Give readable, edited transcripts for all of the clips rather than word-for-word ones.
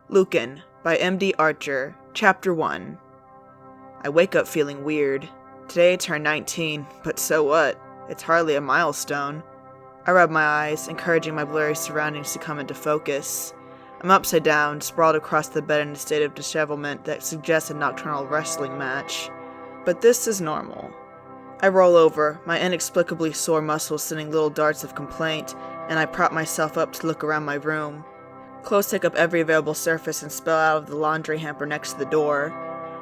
Lucan by M.D. Archer, Chapter 1. I wake up feeling weird. Today I turned 19, but so what? It's hardly a milestone. I rub my eyes, encouraging my blurry surroundings to come into focus. I'm upside down, sprawled across the bed in a state of dishevelment that suggests a nocturnal wrestling match. But this is normal. I roll over, my inexplicably sore muscles sending little darts of complaint, and I prop myself up to look around my room. Clothes take up every available surface and spill out of the laundry hamper next to the door.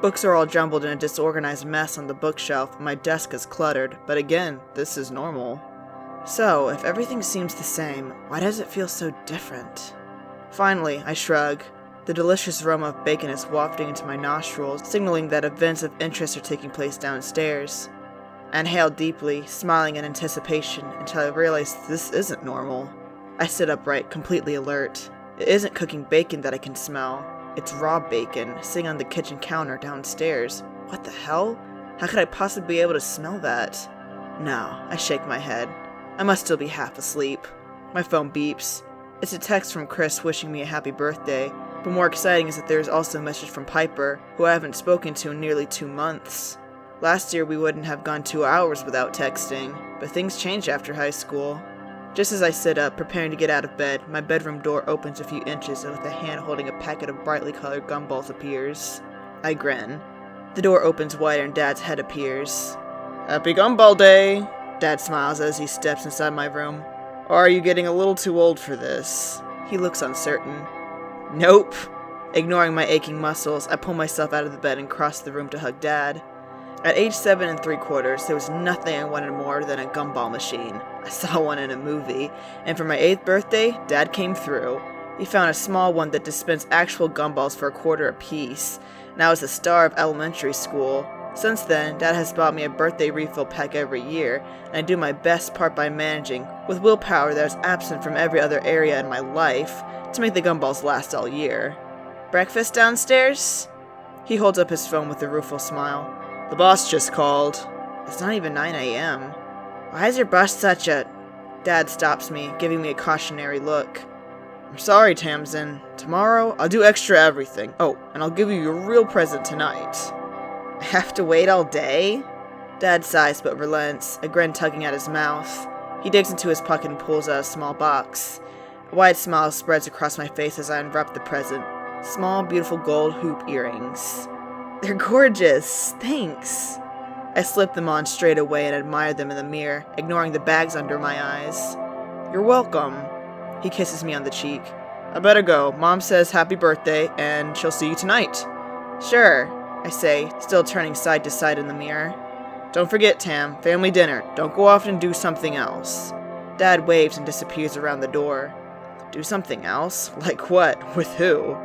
Books are all jumbled in a disorganized mess on the bookshelf, and my desk is cluttered, but again, this is normal. So, if everything seems the same, why does it feel so different? Finally, I shrug. The delicious aroma of bacon is wafting into my nostrils, signaling that events of interest are taking place downstairs. I inhale deeply, smiling in anticipation, until I realize this isn't normal. I sit upright, completely alert. It isn't cooking bacon that I can smell. It's raw bacon, sitting on the kitchen counter downstairs. What the hell? How could I possibly be able to smell that? No, I shake my head. I must still be half asleep. My phone beeps. It's a text from Chris wishing me a happy birthday, but more exciting is that there is also a message from Piper, who I haven't spoken to in nearly 2 months. Last year we wouldn't have gone 2 hours without texting, but things change after high school. Just as I sit up, preparing to get out of bed, my bedroom door opens a few inches and with a hand holding a packet of brightly colored gumballs appears. I grin. The door opens wider and Dad's head appears. "Happy Gumball Day!" Dad smiles as he steps inside my room. "Or are you getting a little too old for this?" He looks uncertain. Nope. Ignoring my aching muscles, I pull myself out of the bed and cross the room to hug Dad. At age 7 3/4, there was nothing I wanted more than a gumball machine. I saw one in a movie, and for my 8th birthday, Dad came through. He found a small one that dispensed actual gumballs for $1 apiece, and I was the star of elementary school. Since then, Dad has bought me a birthday refill pack every year, and I do my best part by managing, with willpower that is absent from every other area in my life, to make the gumballs last all year. "Breakfast downstairs?" He holds up his phone with a rueful smile. "The boss just called." It's not even 9 a.m. Why is your boss such a... Dad stops me, giving me a cautionary look. "I'm sorry, Tamzin. Tomorrow, I'll do extra everything. Oh, and I'll give you your real present tonight." I have to wait all day? Dad sighs but relents, a grin tugging at his mouth. He digs into his pocket and pulls out a small box. A wide smile spreads across my face as I unwrap the present. Small, beautiful gold hoop earrings. "They're gorgeous. Thanks." I slip them on straight away and admire them in the mirror, ignoring the bags under my eyes. "You're welcome." He kisses me on the cheek. "I better go. Mom says happy birthday, and she'll see you tonight." "Sure," I say, still turning side to side in the mirror. "Don't forget, Tam, family dinner. Don't go off and do something else." Dad waves and disappears around the door. Do something else? Like what? With who?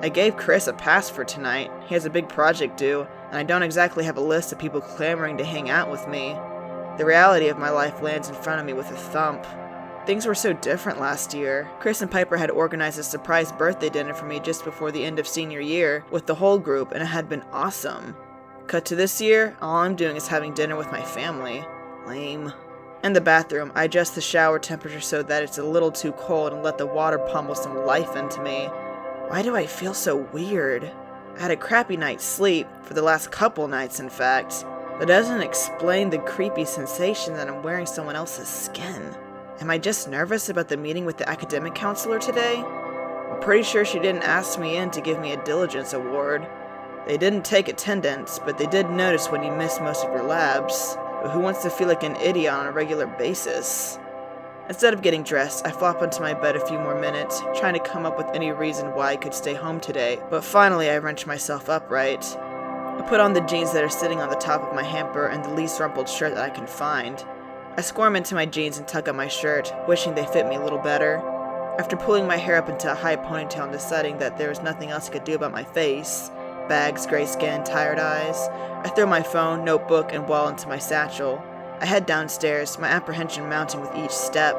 I gave Chris a pass for tonight. He has a big project due, and I don't exactly have a list of people clamoring to hang out with me. The reality of my life lands in front of me with a thump. Things were so different last year. Chris and Piper had organized a surprise birthday dinner for me just before the end of senior year with the whole group, and it had been awesome. Cut to this year, all I'm doing is having dinner with my family. Lame. In the bathroom, I adjust the shower temperature so that it's a little too cold and let the water pummel some life into me. Why do I feel so weird? I had a crappy night's sleep, for the last couple nights in fact. That doesn't explain the creepy sensation that I'm wearing someone else's skin. Am I just nervous about the meeting with the academic counselor today? I'm pretty sure she didn't ask me in to give me a diligence award. They didn't take attendance, but they did notice when you missed most of your labs. But who wants to feel like an idiot on a regular basis? Instead of getting dressed, I flop onto my bed a few more minutes, trying to come up with any reason why I could stay home today, but finally I wrench myself upright. I put on the jeans that are sitting on the top of my hamper and the least rumpled shirt that I can find. I squirm into my jeans and tuck up my shirt, wishing they fit me a little better. After pulling my hair up into a high ponytail and deciding that there was nothing else I could do about my face, bags, gray skin, tired eyes, I throw my phone, notebook, and wallet into my satchel. I head downstairs, my apprehension mounting with each step.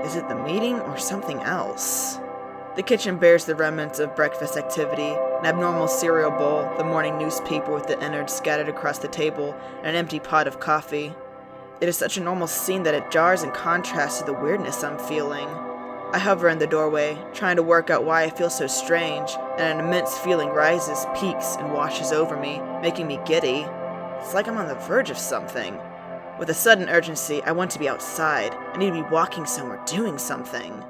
Is it the meeting or something else? The kitchen bears the remnants of breakfast activity, an abnormal cereal bowl, the morning newspaper with the innards scattered across the table, and an empty pot of coffee. It is such a normal scene that it jars in contrast to the weirdness I'm feeling. I hover in the doorway, trying to work out why I feel so strange, and an immense feeling rises, peaks, and washes over me, making me giddy. It's like I'm on the verge of something. With a sudden urgency, I want to be outside. I need to be walking somewhere, doing something.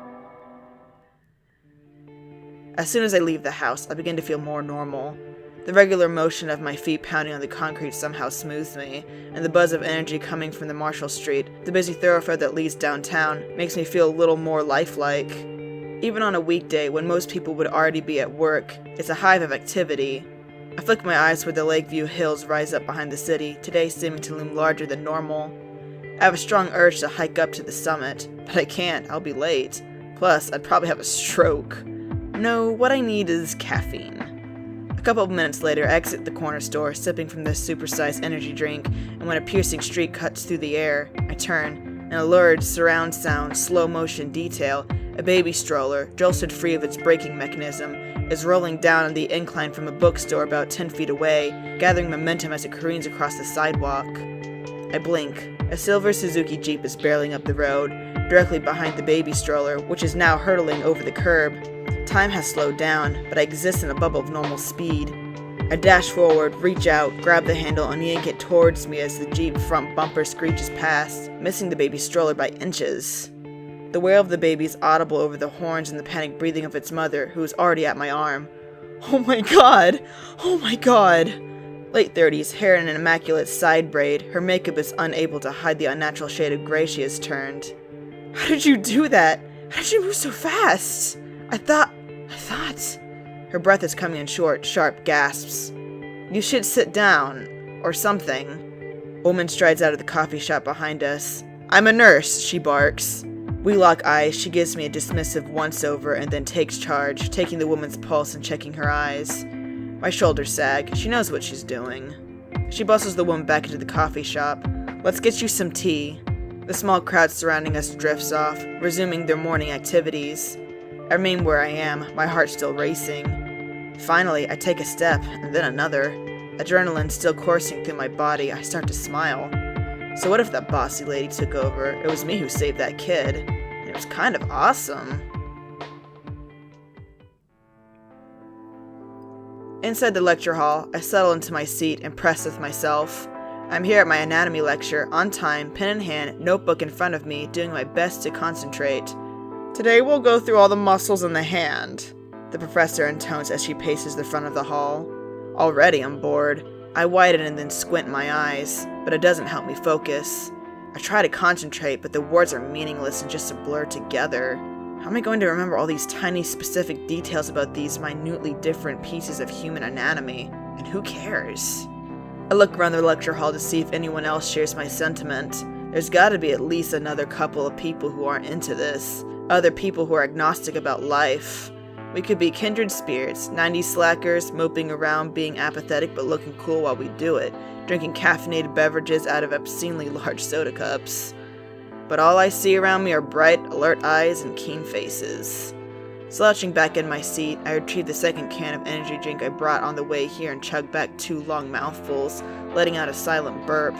As soon as I leave the house, I begin to feel more normal. The regular motion of my feet pounding on the concrete somehow smooths me, and the buzz of energy coming from the Marshall Street, the busy thoroughfare that leads downtown, makes me feel a little more lifelike. Even on a weekday, when most people would already be at work, it's a hive of activity. I flick my eyes where the Lakeview Hills rise up behind the city, today seeming to loom larger than normal. I have a strong urge to hike up to the summit, but I can't, I'll be late. Plus, I'd probably have a stroke. No, what I need is caffeine. A couple of minutes later, I exit the corner store, sipping from this supersized energy drink, and when a piercing shriek cuts through the air, I turn. In a lurid surround sound, slow-motion detail, a baby stroller, jolted free of its braking mechanism, is rolling down on the incline from a bookstore about 10 feet away, gathering momentum as it careens across the sidewalk. I blink. A silver Suzuki Jeep is barreling up the road, directly behind the baby stroller, which is now hurtling over the curb. Time has slowed down, but I exist in a bubble of normal speed. I dash forward, reach out, grab the handle, and yank it towards me as the Jeep front bumper screeches past, missing the baby stroller by inches. The wail of the baby is audible over the horns and the panicked breathing of its mother, who is already at my arm. Oh my god! Oh my god! Late 30s, hair in an immaculate side braid, her makeup is unable to hide the unnatural shade of gray she has turned. How did you do that? How did you move so fast? I thought... Her breath is coming in short, sharp gasps. You should sit down. Or something. Woman strides out of the coffee shop behind us. I'm a nurse, she barks. We lock eyes. She gives me a dismissive once-over and then takes charge, taking the woman's pulse and checking her eyes. My shoulders sag. She knows what she's doing. She bustles the woman back into the coffee shop. Let's get you some tea. The small crowd surrounding us drifts off, resuming their morning activities. I remain where I am, my heart still racing. Finally, I take a step, and then another. Adrenaline still coursing through my body, I start to smile. So what if that bossy lady took over? It was me who saved that kid. And it was kind of awesome. Inside the lecture hall, I settle into my seat, impressed with myself. I'm here at my anatomy lecture, on time, pen in hand, notebook in front of me, doing my best to concentrate. Today we'll go through all the muscles in the hand, the professor intones as she paces the front of the hall. Already I'm bored. I widen and then squint my eyes, but it doesn't help me focus. I try to concentrate, but the words are meaningless and just a blur together. How am I going to remember all these tiny specific details about these minutely different pieces of human anatomy? And who cares? I look around the lecture hall to see if anyone else shares my sentiment. There's gotta be at least another couple of people who aren't into this. Other people who are agnostic about life. We could be kindred spirits, 90s slackers, moping around, being apathetic but looking cool while we do it, drinking caffeinated beverages out of obscenely large soda cups. But all I see around me are bright, alert eyes and keen faces. Slouching back in my seat, I retrieve the second can of energy drink I brought on the way here and chug back 2 long mouthfuls, letting out a silent burp.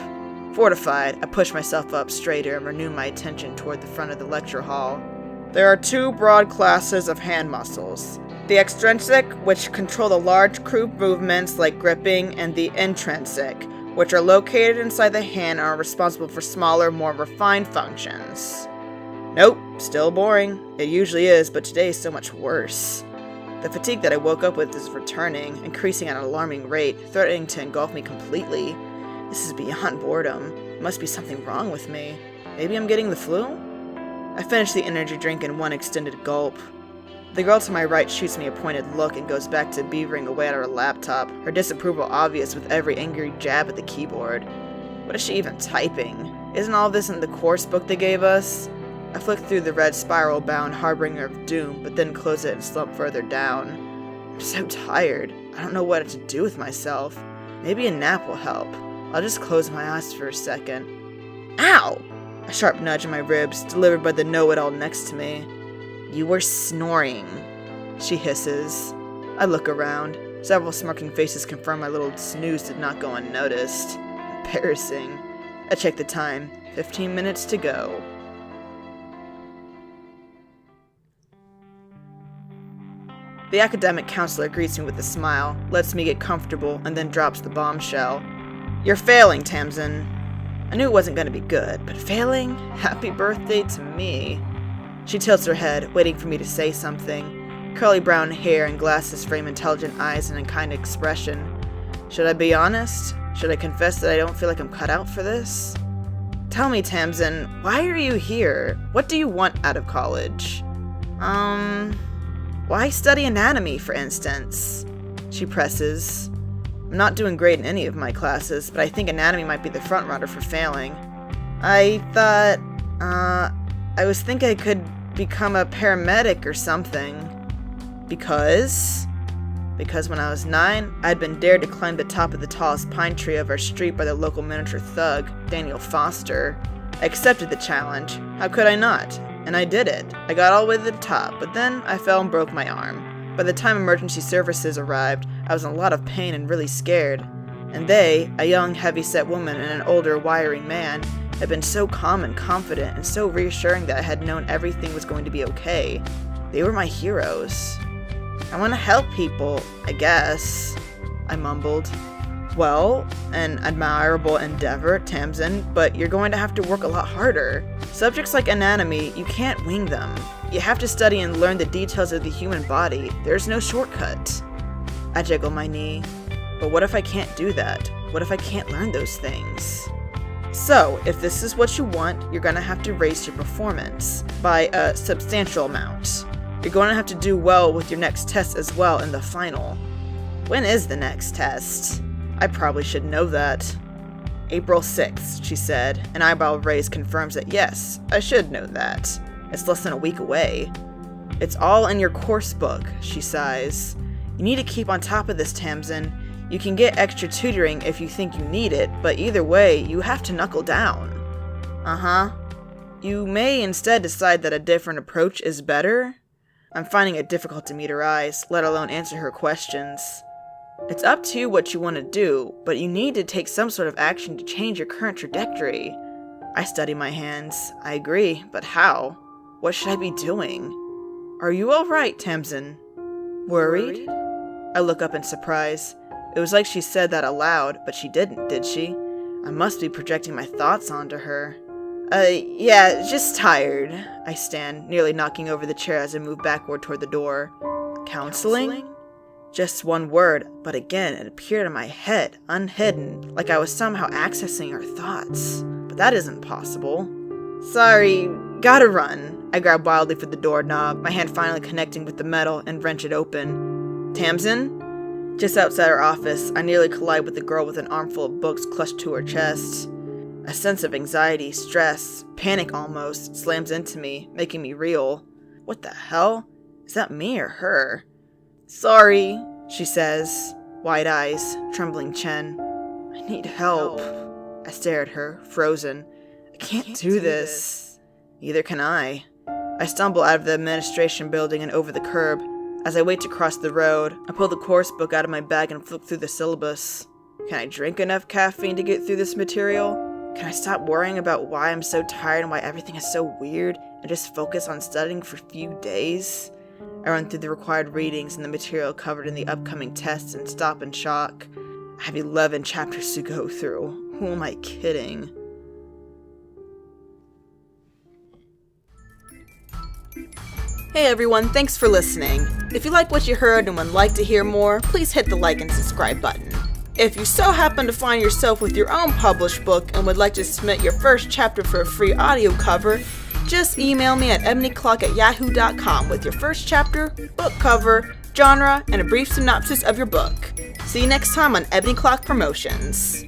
Fortified, I push myself up straighter and renew my attention toward the front of the lecture hall. There are 2 broad classes of hand muscles. The extrinsic, which control the large crude movements like gripping, and the intrinsic, which are located inside the hand and are responsible for smaller, more refined functions. Nope, still boring. It usually is, but today is so much worse. The fatigue that I woke up with is returning, increasing at an alarming rate, threatening to engulf me completely. This is beyond boredom. There must be something wrong with me. Maybe I'm getting the flu? I finish the energy drink in one extended gulp. The girl to my right shoots me a pointed look and goes back to beavering away at her laptop, her disapproval obvious with every angry jab at the keyboard. What is she even typing? Isn't all this in the course book they gave us? I flick through the red spiral-bound harbinger of doom, but then close it and slump further down. I'm so tired. I don't know what to do with myself. Maybe a nap will help. I'll just close my eyes for a second. Ow! A sharp nudge in my ribs, delivered by the know-it-all next to me. You were snoring, she hisses. I look around. Several smirking faces confirm my little snooze did not go unnoticed. Embarrassing. I check the time. 15 minutes to go. The academic counselor greets me with a smile, lets me get comfortable, and then drops the bombshell. You're failing, Tamzin. I knew it wasn't going to be good, but failing? Happy birthday to me. She tilts her head, waiting for me to say something. Curly brown hair and glasses frame intelligent eyes and a kind expression. Should I be honest? Should I confess that I don't feel like I'm cut out for this? Tell me, Tamzin, why are you here? What do you want out of college? Why study anatomy, for instance? She presses. I'm not doing great in any of my classes, but I think anatomy might be the front runner for failing. I thought, I was thinking I could become a paramedic or something. Because when I was 9, I'd been dared to climb the top of the tallest pine tree of our street by the local miniature thug, Daniel Foster. I accepted the challenge. How could I not? And I did it. I got all the way to the top, but then I fell and broke my arm. By the time emergency services arrived, I was in a lot of pain and really scared. And they, a young, heavy-set woman and an older, wiry man, had been so calm and confident and so reassuring that I had known everything was going to be okay. They were my heroes. I want to help people, I guess, I mumbled. Well, an admirable endeavor, Tamzin, but you're going to have to work a lot harder. Subjects like anatomy, you can't wing them. You have to study and learn the details of the human body. There's no shortcut. I jiggle my knee. But what if I can't do that? What if I can't learn those things? So, if this is what you want, you're going to have to raise your performance by a substantial amount. You're going to have to do well with your next test as well in the final. When is the next test? I probably should know that. April 6th, she said. An eyebrow raise confirms that yes, I should know that. It's less than a week away. It's all in your course book, she sighs. You need to keep on top of this, Tamzin. You can get extra tutoring if you think you need it, but either way, you have to knuckle down. Uh-huh. You may instead decide that a different approach is better. I'm finding it difficult to meet her eyes, let alone answer her questions. It's up to you what you want to do, but you need to take some sort of action to change your current trajectory. I study my hands. I agree, but how? What should I be doing? Are you alright, Tamzin? Worried? I look up in surprise. It was like she said that aloud, but she didn't, did she? I must be projecting my thoughts onto her. Yeah, just tired. I stand, nearly knocking over the chair as I move backward toward the door. Counseling? Just one word, but again it appeared in my head, unhidden, like I was somehow accessing her thoughts. But that isn't possible. Sorry, gotta run. I grab wildly for the doorknob, my hand finally connecting with the metal, and wrench it open. Tamzin? Just outside our office, I nearly collide with the girl with an armful of books clutched to her chest. A sense of anxiety, stress, panic almost, slams into me, making me reel. What the hell? Is that me or her? Sorry, she says, wide eyes, trembling chin. I need help. I stare at her, frozen. I can't do this. Neither can I. I stumble out of the administration building and over the curb. As I wait to cross the road, I pull the course book out of my bag and flip through the syllabus. Can I drink enough caffeine to get through this material? Can I stop worrying about why I'm so tired and why everything is so weird and just focus on studying for a few days? I run through the required readings and the material covered in the upcoming tests and stop in shock. I have 11 chapters to go through. Who am I kidding? Hey everyone, thanks for listening. If you like what you heard and would like to hear more, please hit the like and subscribe button. If you so happen to find yourself with your own published book and would like to submit your first chapter for a free audio cover, just email me at ebonyclock@yahoo.com with your first chapter, book cover, genre, and a brief synopsis of your book. See you next time on Ebony Clock Promotions.